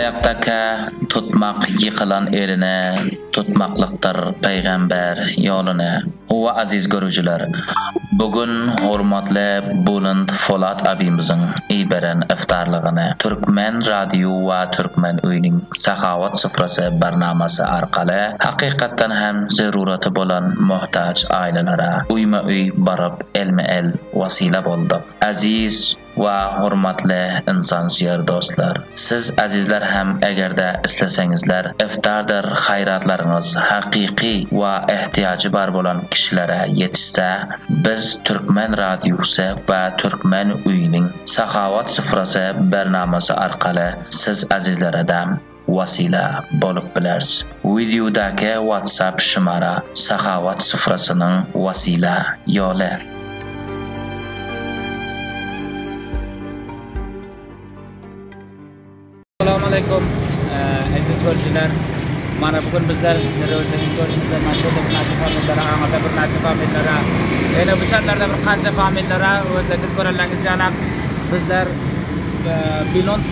Ayaqtaka tutmaq yıkılan eline, tutmaklıktır peygamber yoluna. Ve aziz görücüler, bugün hurmatlı Buland Folat abimizin iberen iftarlığını Türkmen Radyo ve Türkmen Uyning Sahavat Sıfrası barnaması arkalı hakikatten hem zerurati bolan muhtaç ailelere uyma uy barıp elme el vasile bulduk. Aziz ve hurmatlı insansiyar dostlar, siz azizler hem eğerde istesengizler iftardır hayratlarınız hakiki ve ihtiyacı var bolan kişilere yetişse, biz Türkmen Radyosu ve Türkmen Uyning Sahavat Sıfrası barnaması arkalı siz azizlere de vasile bolup bileriz. Videodaki WhatsApp şımara Sahavat Sıfrasının vasile yolu. Assalamualaikum aziz görüşler. Mana bugün bizler rivojlanan ko'rishimizda mashhur bir necha famillara, a'mada bir necha famillara, yana bu chatlarda bir qancha famillara o'zingiz ko'ralaringiz yana bizlar Buland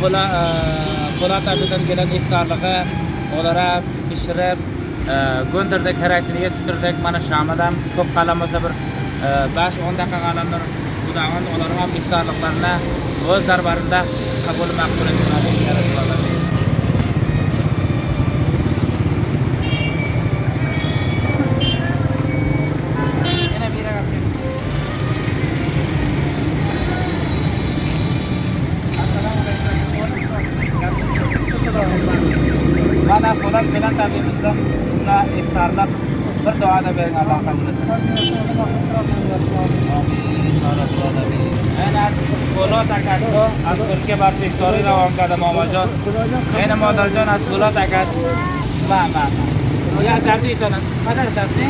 Folat abidan gelen iftarlığı onlara pişirib, gönderdik, haraysini yetiştirdik. Mana şamadan ko'p qalamasa bir 5-10 daqiqa qalanlar xudowan onların ham iftarlıqlarına o'z darbarida qabul maqbul etsinlar. Mana Folat bilan tabimizdan ular iftarlab bir duoda bering Alloh qabul etsin. Amin. Ana Folat akasi asrga barcha iftoriy davom qiladi momajon. Yana modaljon Folat akasi. Va. Ya zardi etonas. Qadar tasni?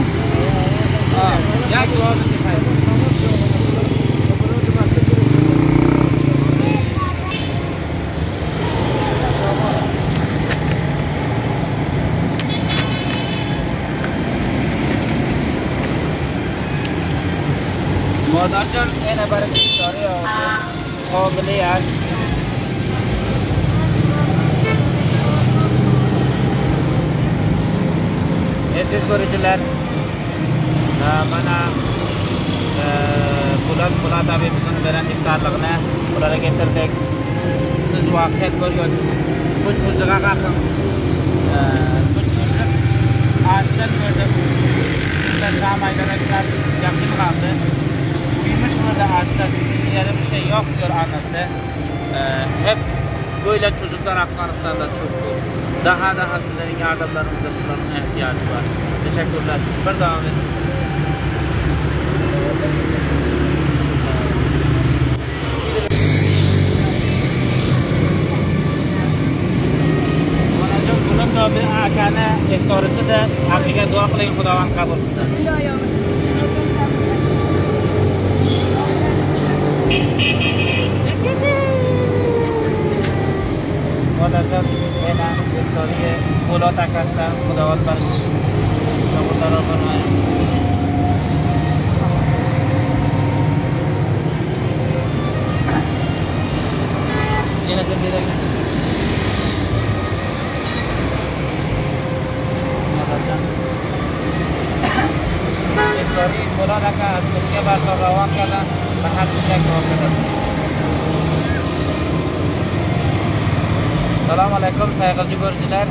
Ya duoda qilay. Modaljon yana bir iftoriy qobiliyat. Aziz görücüler, mana Buland abimizin veren iftarlığına ulara getirdik. Siz vakit görüyorsunuz. Bu çocuğa bakın. Bu çocuk ağaçtan gördüm. Burada Şam aydana biraz yakın kaldı. Uyumuş burada ağaçta, dünyada bir şey yok diyor annesi. Hep böyle çocuklar Afganistan'da çok. Daha sizlerin yardımlarınıza şunların ihtiyacı var. Teşekkürler. Bir devam edin. Buland abi akani iftorisi de haqiga duo qiling, Xudovan qabul qilsin. Modaljon yana iftoriy Folat akasidan Xudovat barish qabullar bo'lmaydi. Yana bir modaljon iftoriy Folat akasi asrga barcha ravon qiladi. Bahar shakl oladi. Assalomu alaykum sayg'ili ko'ruvchilar,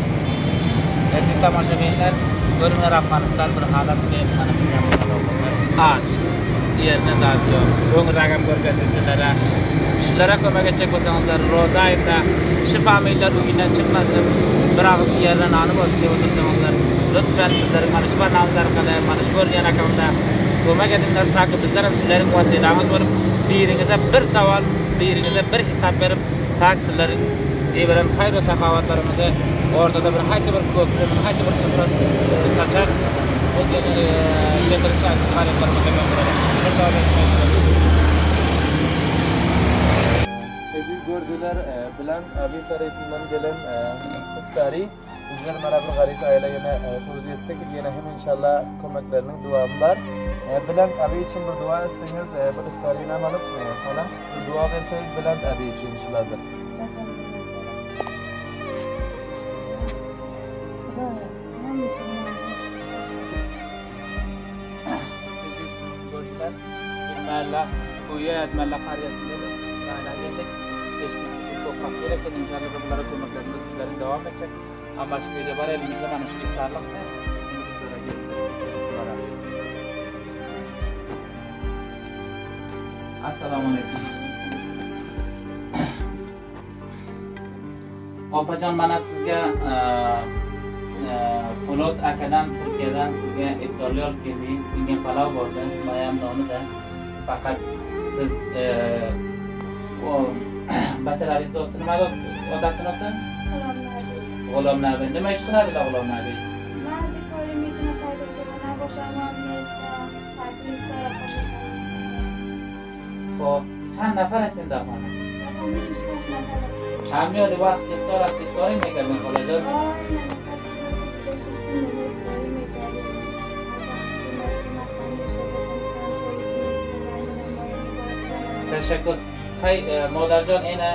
aziz tomoshabinlar. Ko'ringan Afg'oniston bir holat bilan och yerni zardiyo ko'ngilagam ko'rgazsizlar. Shularga ko'makcha bo'lsangizlar, ro'za oyida shu familiyalar uydan chiqmasin, bir og'iz yerdan olib olishga o'tirsangizlar. Lutfan bizlarga mana shu barnamamiz orqali mana shu ko'rgan akamda ko'mak edinglar, taki bizlar ham sizlarning vositangiz bo'lib, biringizga bir savol, biringizga bir hisob berib, taki sizlarning Evren hayır sahavatlarımızı ortada bir haysi bir köprü, haysi bir sıfır saçar getirişi aziz gayretlerimize gönderelim. Aziz görücüler bilen abi tarafından gelen iftari bizler marablı garis ailelerine tuzlu ettik. Yine hem inşallah kömeklerinin duam var. Bilen abi için bir dua etseniz bu iftariyi alıp falan dua verseniz bilen abi için inşallah. inşallah Kuyuya Etmella Qaryası'nda rayına geldik. Geçmişte çok fakirek ki inşallah bunlara koymaklarımız bizlerin devam edecek. Ama başka gece var elimizde bana şu iftarlık da. Assalomu alaykum. Opajon, mana sizga Po'lat akadan Turkiyadan sizga iftorli olib keldik. Bunga palov bordi, mayam nonida. Faqat siz o bachalaringizni otni nima otasini otdi? G'ulom Nabi. Nima ish qiladi G'ulom Nabi? Xo'p, chand nafar senda xona? Hamyoni vaqt iftoring ekan xolajon. Teşekkür. Hay Modarjon ena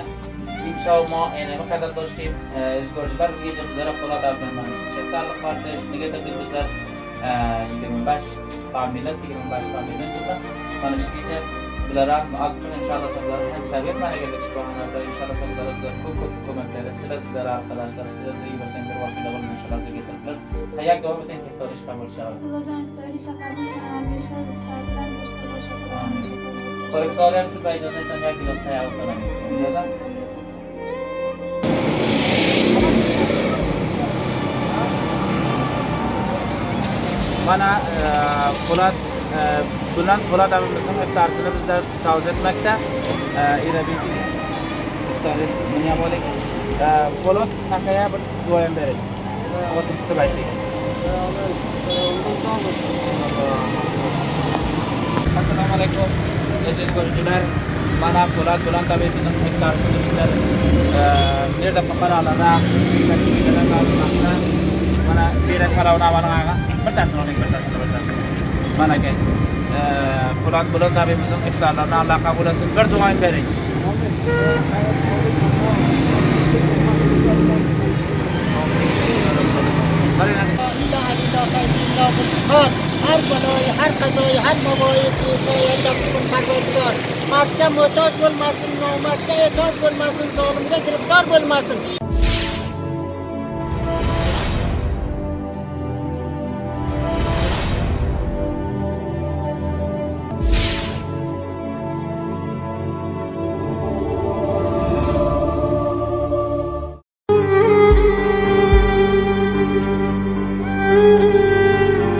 imshov mo ena nima qadar do'stim izgorchilar bizga bizlar Po'lat abdan chetlarlik marta shunga bizlar 25 familiyat 25 familiyat chiqdi. Mana shungacha bular ham inshaalloh sizlar ham sovet managa chiqmoqda inshaalloh sizlar ko'p ko'maklar sizlar arkadaşlar sizlar yursangiz vasila bo'lib inshaalloh sizga keltirlar. Hayyak davom eting iftor ish qabul shava. Ko'riktorim shu ijozatdan yak gilos hayal qilaman. Ijozat. Mana Po'lat abimizning iftorini bizlar tavsiya etmoqda. Irabiki iftori men olaylik. Po'lat akaya bir duo ham bering. O'tirib ayting. Assalomu alaykum. Aziz ko'ruvchilar, mana Po'lat bilan tabibimizning iftorini bizlar nerda fuqarolarga tashkilotlar ma'lumotlar mana berak palovni avvalga birtasini oling, birtasini. Mana aka Po'lat bilan tabibimizning iftorlarini Alloh qabul etsin. Bir duo ham bering. هر بلای هر قضای هر موایدی باید بکن پروردگار مکه محتاج بولmasın نامکه احتاج بولmasın ظالمگه گرفتار بولmasın